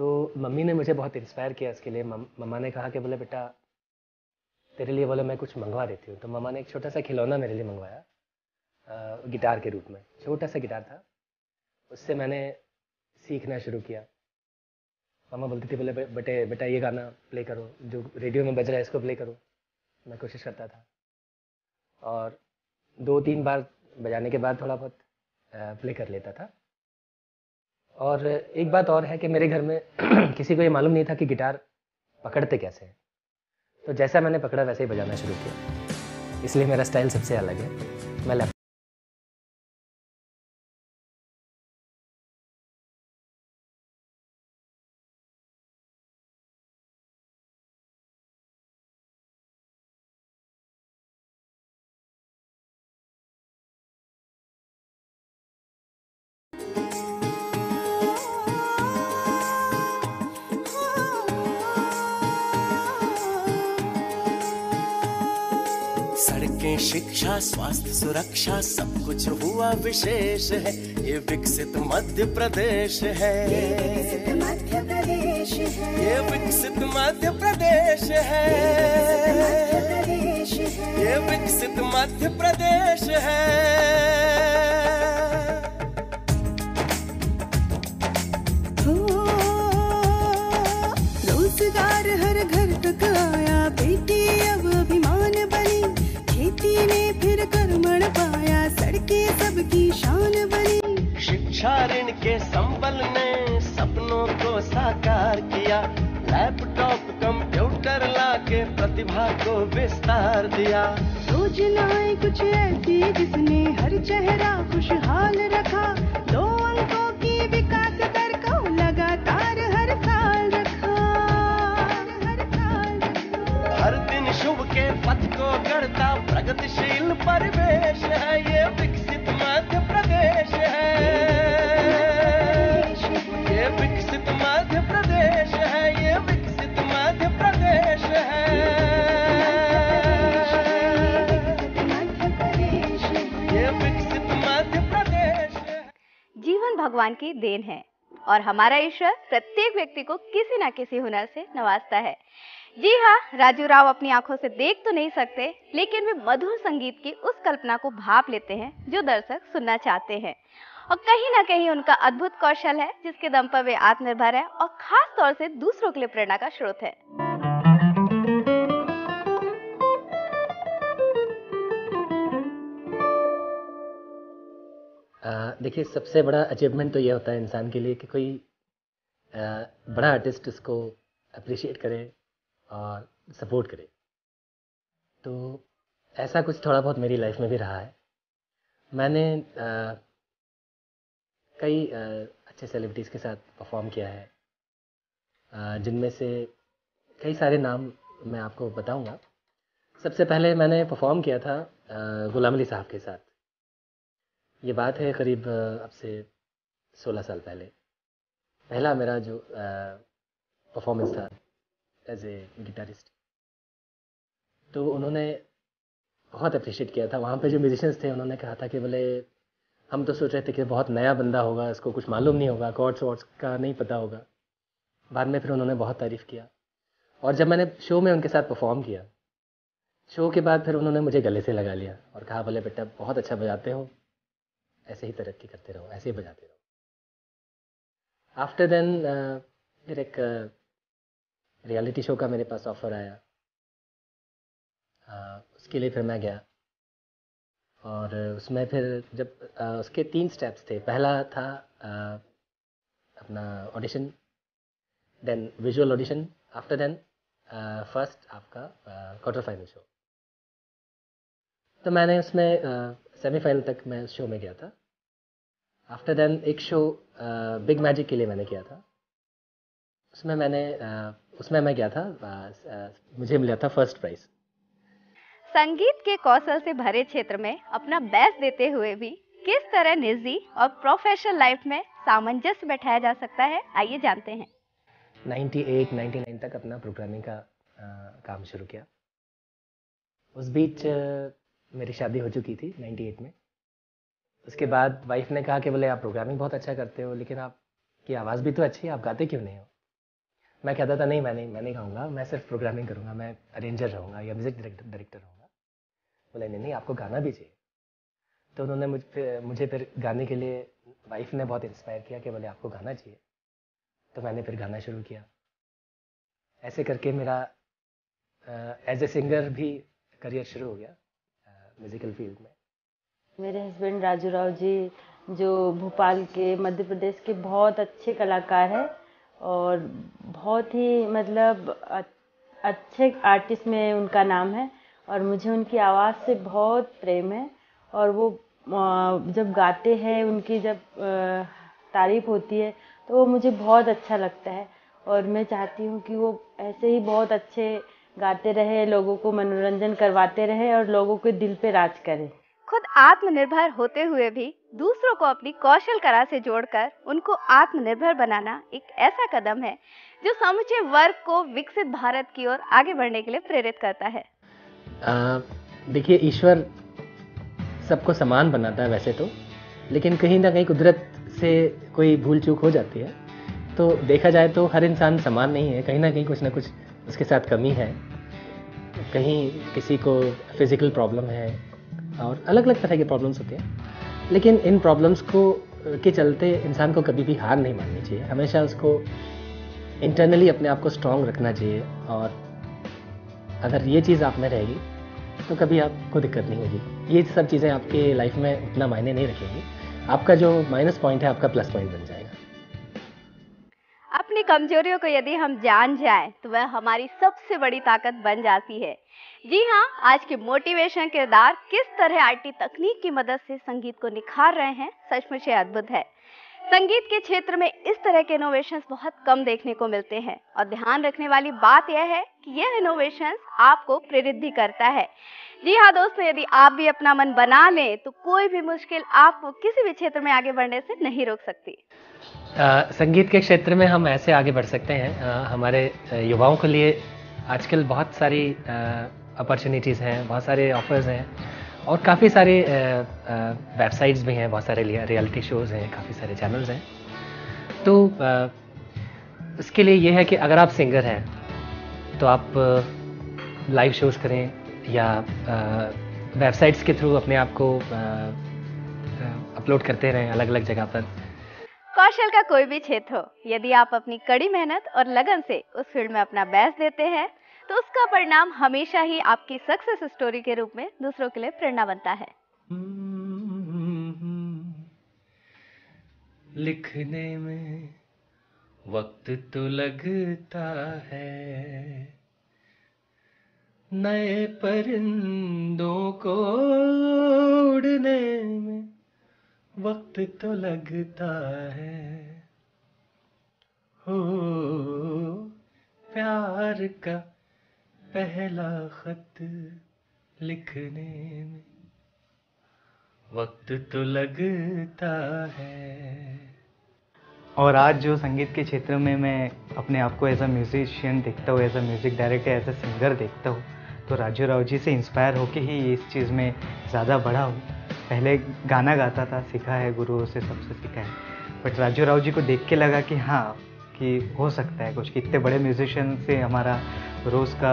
K: तो मम्मी ने मुझे बहुत इंस्पायर किया इसके लिए। मम्मा ने कहा कि बोले बेटा तेरे लिए बोले मैं कुछ मंगवा देती हूँ। तो मम्मा ने एक छोटा सा खिलौना मेरे लिए मंगवाया, गिटार के रूप में। छोटा सा गिटार था, उससे मैंने सीखना शुरू किया। मम्मा बोलती थी बोले बेटा ये गाना प्ले करो, जो रेडियो में बज रहा है इसको प्ले करो। मैं कोशिश करता था और 2-3 बार बजाने के बाद थोड़ा बहुत प्ले कर लेता था। और एक बात और है कि मेरे घर में किसी को ये मालूम नहीं था कि गिटार पकड़ते कैसे हैं। तो जैसा मैंने पकड़ा वैसे ही बजाना शुरू किया, इसलिए मेरा स्टाइल सबसे अलग है। मैं
A: सड़कें, शिक्षा, स्वास्थ्य, सुरक्षा सब कुछ हुआ विशेष है। ये विकसित मध्य प्रदेश है, ये विकसित मध्य प्रदेश है, ये विकसित मध्य प्रदेश है, ये विकसित मध्य प्रदेश है।
F: रोजगार हर घर तक आया, बेटी अब अभिमान बनी, खेती ने फिर कर्मण पाया, सड़कें सबकी शान बनी।
A: शिक्षा ऋण के संबल ने सपनों को साकार किया, लैपटॉप कंप्यूटर लाके प्रतिभा को विस्तार दिया।
F: योजनाएं कुछ ऐसी जिसने हर चेहरा खुशहाल रखा, 2 अंकों की विकास दर को लगातार हर साल रखा,
A: हर दिन शुभ के पथ को गढ़ता प्रगतिशील परिवेश है। ये विकसित मध्य प्रदेश है, ये विकसित मध्य प्रदेश है, ये विकसित मध्य प्रदेश है, ये विकसित मध्य प्रदेश है।
B: जीवन भगवान की देन है और हमारा ईश्वर प्रत्येक व्यक्ति को किसी न किसी हुनर से नवाजता है। जी हाँ, राजू राव अपनी आंखों से देख तो नहीं सकते, लेकिन वे मधुर संगीत की उस कल्पना को भाप लेते हैं जो दर्शक सुनना चाहते हैं। और कहीं ना कहीं उनका अद्भुत कौशल है जिसके दम पर वे आत्मनिर्भर है और खास तौर से दूसरों के लिए प्रेरणा का स्रोत है।
K: देखिए, सबसे बड़ा अचीवमेंट तो ये होता है इंसान के लिए कि कोई बड़ा आर्टिस्ट उसको अप्रिशिएट करे और सपोर्ट करे। तो ऐसा कुछ थोड़ा बहुत मेरी लाइफ में भी रहा है। मैंने कई अच्छे सेलिब्रिटीज़ के साथ परफॉर्म किया है, जिनमें से कई सारे नाम मैं आपको बताऊंगा। सबसे पहले मैंने परफॉर्म किया था गुलाम अली साहब के साथ। ये बात है करीब अब से 16 साल पहले। पहला मेरा जो परफॉर्मेंस था एज ए गिटारिस्ट, तो उन्होंने बहुत अप्रिशिएट किया था। वहाँ पे जो म्यूजिशियंस थे उन्होंने कहा था कि बोले हम तो सोच रहे थे कि बहुत नया बंदा होगा, इसको कुछ मालूम नहीं होगा, कॉर्ड्स वॉर्ड्स का नहीं पता होगा। बाद में फिर उन्होंने बहुत तारीफ़ किया। और जब मैंने शो में उनके साथ परफॉर्म किया, शो के बाद फिर उन्होंने मुझे गले से लगा लिया और कहा बोले बेटा बहुत अच्छा बजाते हो, ऐसे ही तरक्की करते रहो, ऐसे ही बजाते रहो। आफ्टर देन फिर एक रियलिटी शो का मेरे पास ऑफ़र आया। उसके लिए फिर मैं गया और उसमें फिर जब उसके 3 स्टेप्स थे। पहला था अपना audition, then visual audition, after then first आपका क्वार्टर फाइनल शो। तो मैंने उसमें सेमीफाइनल तक मैं उस शो में गया था। आफ्टर देन एक शो बिग मैजिक के लिए मैंने किया था। उसमें मैं गया था, मुझे मिला था फर्स्ट प्राइज़।
B: संगीत के कौशल से भरे क्षेत्र में अपना बेस्ट देते हुए भी किस तरह निजी और प्रोफेशनल लाइफ में सामंजस्य बैठाया जा सकता है, आइए जानते हैं।
K: 98-99 तक अपना प्रोग्रामिंग का काम शुरू किया। उस बीच मेरी शादी हो चुकी थी 98 में। उसके बाद वाइफ ने कहा कि बोले आप प्रोग्रामिंग बहुत अच्छा करते हो, लेकिन आपकी आवाज़ भी तो अच्छी है, आप गाते क्यों नहीं हो? मैं कहता था नहीं, मैं नहीं गाऊंगा, मैं सिर्फ प्रोग्रामिंग करूंगा, मैं अरेंजर रहूंगा या म्यूजिक डायरेक्टर रहूंगा। बोले नहीं, आपको गाना भी चाहिए। तो उन्होंने मुझे फिर गाने के लिए वाइफ ने बहुत इंस्पायर किया कि बोले आपको गाना चाहिए। तो मैंने फिर गाना शुरू किया। ऐसे करके मेरा एज ए सिंगर भी करियर शुरू हो गया म्यूजिकल फील्ड में।
L: मेरे हस्बैंड राजू राव जी जो भोपाल के, मध्य प्रदेश के बहुत अच्छे कलाकार हैं और बहुत ही मतलब अच्छे आर्टिस्ट में उनका नाम है और मुझे उनकी आवाज़ से बहुत प्रेम है। और वो जब गाते हैं, उनकी जब तारीफ होती है तो वो मुझे बहुत अच्छा लगता है और मैं चाहती हूँ कि वो ऐसे ही बहुत अच्छे गाते रहे, लोगों को मनोरंजन करवाते रहे और लोगों के दिल पे राज करे।
B: खुद आत्मनिर्भर होते हुए भी दूसरों को अपनी कौशल कला से जोड़कर उनको आत्मनिर्भर बनाना एक ऐसा कदम है जो समूचे वर्ग को विकसित भारत की ओर आगे बढ़ने के लिए प्रेरित करता है।
K: देखिए, ईश्वर सबको समान बनाता है वैसे तो, लेकिन कहीं ना कहीं कुदरत से कोई भूल चूक हो जाती है। तो देखा जाए तो हर इंसान समान नहीं है, कहीं ना कहीं कुछ ना कुछ उसके साथ कमी है। कहीं किसी को फिजिकल प्रॉब्लम है और अलग अलग तरह के प्रॉब्लम्स होते हैं, लेकिन इन प्रॉब्लम्स को के चलते इंसान को कभी भी हार नहीं माननी चाहिए। हमेशा उसको इंटरनली अपने आप को स्ट्रॉन्ग रखना चाहिए और अगर ये चीज़ आप में रहेगी तो कभी आपको दिक्कत नहीं होगी। ये सब चीज़ें आपके लाइफ में उतना मायने नहीं रखेंगी। आपका जो माइनस पॉइंट है आपका प्लस पॉइंट बन जाएगा।
B: अपनी कमजोरियों को यदि हम जान जाएं तो वह हमारी सबसे बड़ी ताकत बन जाती है। जी हाँ, आज के मोटिवेशन किरदार किस तरह आईटी तकनीक की मदद से संगीत को निखार रहे हैं, सचमुच ही अद्भुत है। संगीत के क्षेत्र में इस तरह के इनोवेशंस बहुत कम देखने को मिलते हैं और ध्यान रखने वाली बात यह है कि यह इनोवेशंस आपको प्रेरित भी करता है। जी हाँ दोस्तों, यदि आप भी अपना मन बना लें तो कोई भी मुश्किल आपको किसी भी क्षेत्र में आगे बढ़ने से नहीं रोक सकती।
K: संगीत के क्षेत्र में हम ऐसे आगे बढ़ सकते हैं। हमारे युवाओं के लिए आजकल बहुत सारी अपॉर्चुनिटीज़ हैं, बहुत सारे ऑफर्स हैं और काफ़ी सारे वेबसाइट्स भी हैं, बहुत सारे रियलिटी शोज़ हैं, काफ़ी सारे चैनल्स हैं। तो इसके लिए ये है कि अगर आप सिंगर हैं तो आप लाइव शोज़ करें या वेबसाइट्स के थ्रू अपने आप को अपलोड करते रहें अलग अलग जगह पर।
B: कौशल का कोई भी क्षेत्र हो, यदि आप अपनी कड़ी मेहनत और लगन से उस फील्ड में अपना बेस्ट देते हैं तो उसका परिणाम हमेशा ही आपकी सक्सेस स्टोरी के रूप में दूसरों के लिए प्रेरणा बनता है।
J: लिखने में वक्त तो लगता है, नए परिंदों को उड़ने में वक्त तो लगता है। हो प्यार का पहला खत लिखने में वक्त तो लगता है।
M: और आज जो संगीत के क्षेत्र में मैं अपने आप को एज अ म्यूजिशियन देखता हूँ, as a music director, as a singer देखता हूँ, तो राजू राव जी से इंस्पायर होके ही इस चीज़ में ज़्यादा बढ़ा हूँ। पहले गाना गाता था, सीखा है, गुरुओं से सबसे सीखा है, बट राजू राव जी को देख के लगा कि हाँ, कि हो सकता है कुछ, कि इतने बड़े म्यूजिशियन से हमारा रोज़ का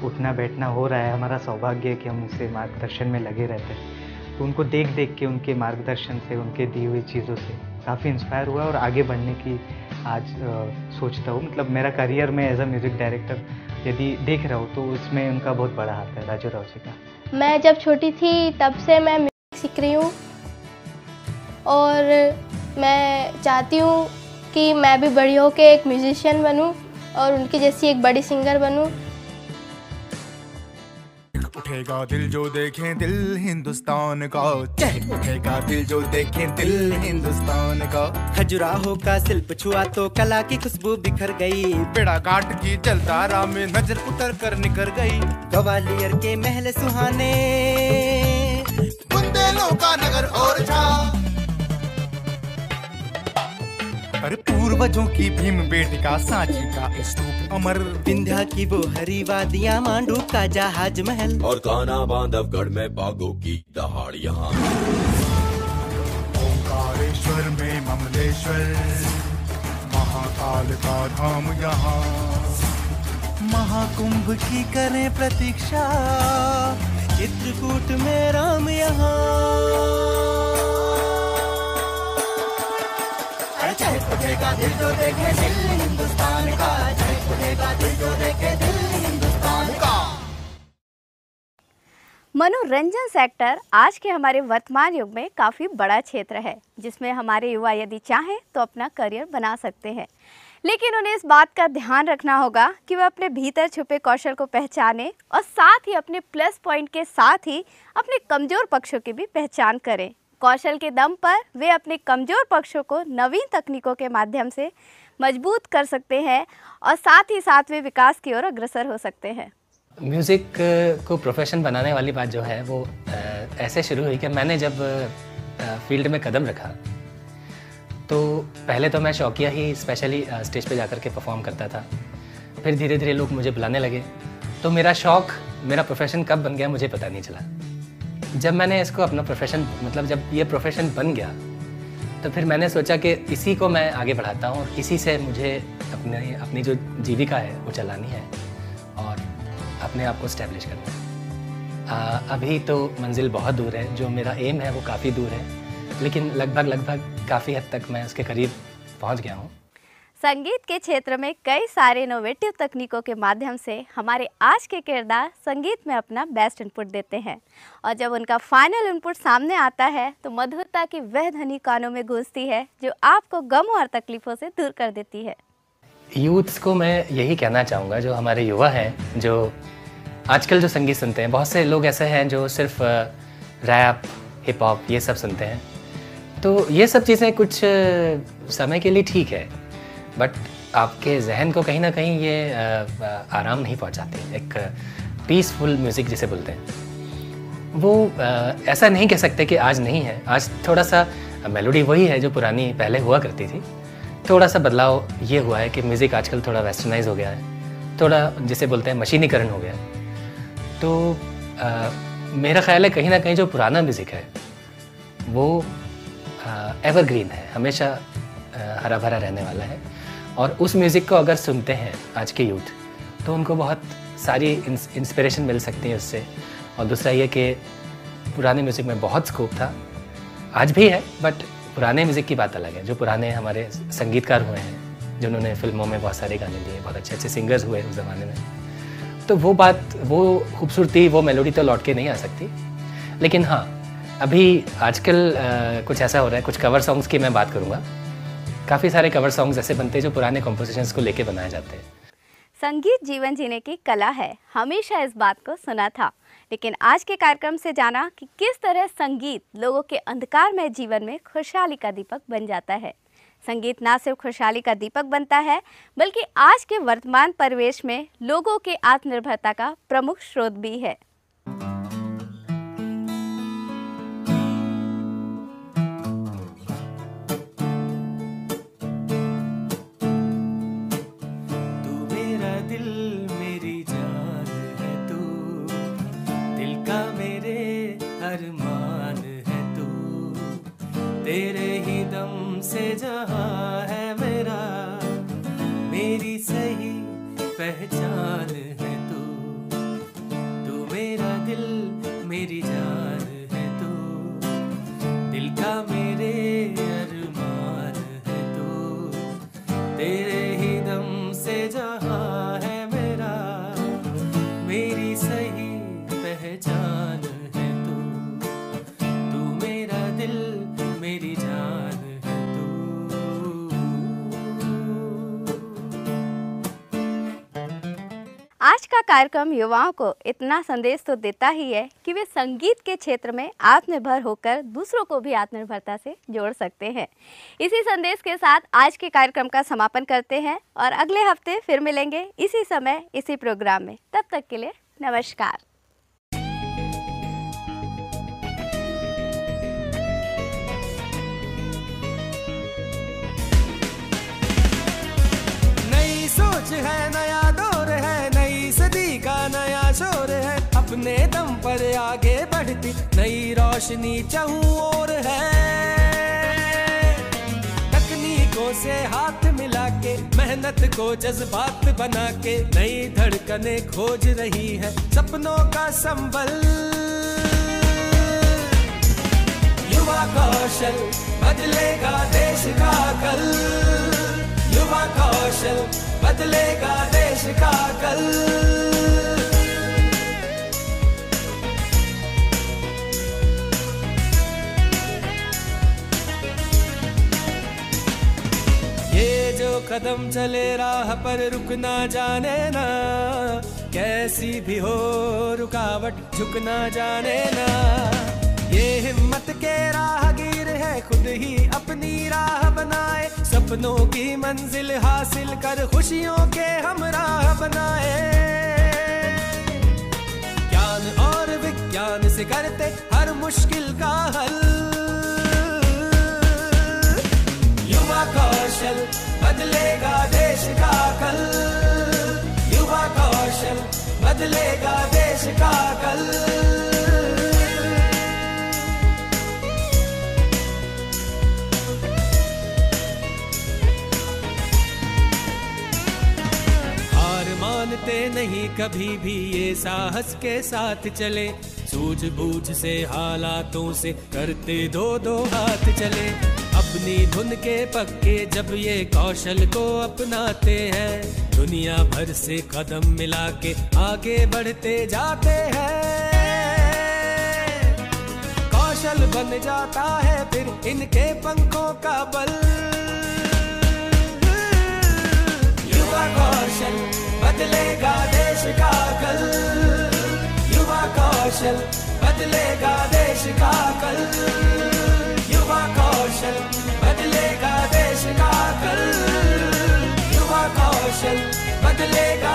M: उठना बैठना हो रहा है। हमारा सौभाग्य है कि हम उनसे मार्गदर्शन में लगे रहते हैं। तो उनको देख देख के, उनके मार्गदर्शन से, उनके दी हुई चीज़ों से काफ़ी इंस्पायर हुआ और आगे बढ़ने की आज सोचता हूँ। मतलब मेरा करियर में एज अ म्यूज़िक डायरेक्टर यदि देख रहा हूँ तो उसमें उनका बहुत बड़ा हाथ है, राजू राव जी का।
N: मैं जब छोटी थी तब से मैं म्यूज़िक सीख रही हूँ और मैं चाहती हूँ कि मैं भी बड़ी होकर एक म्यूजिशियन बनूं और उनकी जैसी एक बड़ी सिंगर बनूं।
G: उठेगा दिल जो देखें दिल हिंदुस्तान का, चहक उठेगा दिल जो देखें दिल हिंदुस्तान का।
H: खजुराहो का शिल्प छुआ तो कला की खुशबू बिखर गई,
G: बेड़ा घाट की जलधारा में नजर उतर कर निकर गई।
H: ग्वालियर के महल सुहाने,
G: बुंदेलों का नगर और छा, अरे पूर्वजों की भीम बेटिका सांची का स्तूप अमर,
H: विंध्या की वो हरी वादियां, मांडू का जहाज महल
I: और कान्हा बांधवगढ़ में बाघों की दहाड़ियां।
G: ओंकारेश्वर में ममलेश्वर, महाकाल काल का धाम यहाँ।
H: महाकुंभ की करें प्रतीक्षा, चित्रकूट में राम यहाँ।
F: चहक उठेगा दिल जो देखे दिल हिंदुस्तान का, चहक उठेगा दिल जो देखे दिल हिंदुस्तान का।
B: मनोरंजन सेक्टर आज के हमारे वर्तमान युग में काफ़ी बड़ा क्षेत्र है, जिसमें हमारे युवा यदि चाहें तो अपना करियर बना सकते हैं, लेकिन उन्हें इस बात का ध्यान रखना होगा कि वह अपने भीतर छुपे कौशल को पहचानें और साथ ही अपने प्लस पॉइंट के साथ ही अपने कमज़ोर पक्षों की भी पहचान करें। कौशल के दम पर वे अपने कमज़ोर पक्षों को नवीन तकनीकों के माध्यम से मजबूत कर सकते हैं और साथ ही साथ वे विकास की ओर अग्रसर हो सकते हैं।
K: म्यूज़िक को प्रोफेशन बनाने वाली बात जो है वो ऐसे शुरू हुई कि मैंने जब फील्ड में कदम रखा तो पहले तो मैं शौकिया ही स्पेशली स्टेज पे जाकर के परफॉर्म करता था। फिर धीरे धीरे लोग मुझे बुलाने लगे, तो मेरा शौक़ मेरा प्रोफेशन कब बन गया मुझे पता नहीं चला। जब मैंने इसको अपना प्रोफेशन मतलब जब ये प्रोफेशन बन गया तो फिर मैंने सोचा कि इसी को मैं आगे बढ़ाता हूँ और इसी से मुझे अपनी जो जीविका है वो चलानी है और अपने आप को स्टैब्लिश करना है। अभी तो मंजिल बहुत दूर है, जो मेरा एम है वो काफ़ी दूर है, लेकिन लगभग काफ़ी हद तक मैं उसके करीब पहुंच गया हूं।
B: संगीत के क्षेत्र में कई सारे इनोवेटिव तकनीकों के माध्यम से हमारे आज के किरदार संगीत में अपना बेस्ट इनपुट देते हैं और जब उनका फाइनल इनपुट सामने आता है तो मधुरता की वह ध्वनि कानों में गूंजती है जो आपको गम और तकलीफ़ों से दूर कर देती है।
K: यूथ्स को मैं यही कहना चाहूँगा, जो हमारे युवा हैं जो आजकल जो संगीत सुनते हैं, बहुत से लोग ऐसे हैं जो सिर्फ रैप हिप हॉप ये सब सुनते हैं, तो ये सब चीज़ें कुछ समय के लिए ठीक है, बट आपके जहन को कहीं ना कहीं ये आराम नहीं पहुंचाती। एक पीसफुल म्यूज़िक जिसे बोलते हैं वो ऐसा नहीं कह सकते कि आज नहीं है। आज थोड़ा सा मेलोडी वही है जो पुरानी पहले हुआ करती थी, थोड़ा सा बदलाव ये हुआ है कि म्यूज़िक आजकल थोड़ा वेस्टर्नाइज हो गया है, थोड़ा जिसे बोलते हैं मशीनीकरण हो गया है। तो मेरा ख्याल है कहीं ना कहीं जो पुराना म्यूज़िक है वो एवरग्रीन है, हमेशा हरा भरा रहने वाला है और उस म्यूज़िक को अगर सुनते हैं आज के यूथ तो उनको बहुत सारी इंस्पिरेशन मिल सकती है उससे। और दूसरा ये कि पुराने म्यूज़िक में बहुत स्कोप था, आज भी है, बट पुराने म्यूज़िक की बात अलग है। जो पुराने हमारे संगीतकार हुए हैं जिन्होंने फिल्मों में बहुत सारे गाने दिए, बहुत अच्छे अच्छे सिंगर्स हुए उस ज़माने में, तो वो बात, वो खूबसूरती, वो मेलोडी तो लौट के नहीं आ सकती। लेकिन हाँ, अभी आजकल कुछ ऐसा हो रहा है, कुछ कवर सॉन्ग्स की मैं बात करूँगा। काफ़ी सारे कवर सॉन्ग्स ऐसे बनते हैं जो पुराने कॉम्पोजिशंस को लेके बनाए जाते हैं।
B: संगीत जीवन जीने की कला है, हमेशा इस बात को सुना था, लेकिन आज के कार्यक्रम से जाना कि किस तरह संगीत लोगों के अंधकारमय जीवन में खुशहाली का दीपक बन जाता है। संगीत ना सिर्फ खुशहाली का दीपक बनता है, बल्कि आज के वर्तमान परिवेश में लोगों के आत्मनिर्भरता का प्रमुख स्रोत भी है।
A: अरमान है तू, तेरे ही दम से जहां है मेरा, मेरी सही पहचान है तू, तू मेरा दिल मेरी जान है तू, दिल का मेरे अरमान है तू, तेरे ही दम से जहां है मेरा, मेरी सही पहचान मेरी जान है तू।
B: आज का कार्यक्रम युवाओं को इतना संदेश तो देता ही है कि वे संगीत के क्षेत्र में आत्मनिर्भर होकर दूसरों को भी आत्मनिर्भरता से जोड़ सकते हैं। इसी संदेश के साथ आज के कार्यक्रम का समापन करते हैं और अगले हफ्ते फिर मिलेंगे इसी समय इसी प्रोग्राम में। तब तक के लिए नमस्कार।
A: है नया दौर है, नई सदी का नया शोर है, अपने दम पर आगे बढ़ती नई रोशनी चाहूं और है। तकनीक लोगों से हाथ मिला के, मेहनत को जज्बात बना के, नई धड़कने खोज रही है सपनों का संबल। युवा कौशल बदलेगा देश का कल, युवा कौशल बदलेगा देश का कल। ये जो कदम चले राह पर रुकना जाने ना, कैसी भी हो रुकावट झुकना जाने ना। ये हिम्मत के राहगीर है, खुद ही अपनी राह बनाए, सपनों की मंजिल हासिल कर खुशियों के हमराह बनाए। ज्ञान और विज्ञान से करते हर मुश्किल का हल, युवा कौशल बदलेगा देश का कल, युवा कौशल बदलेगा देश का कल। मानते नहीं कभी भी ये साहस के साथ चले, सूझबूझ से हालातों से करते दो दो हाथ चले। अपनी धुन के पक्के जब ये कौशल को अपनाते हैं, दुनिया भर से कदम मिला के आगे बढ़ते जाते हैं। कौशल बन जाता है फिर इनके पंखों का बल, युवा कौशल बदलेगा देश का कल, युवा कौशल बदलेगा देश का कल, युवा कौशल बदलेगा देश का कल, युवा कौशल बदलेगा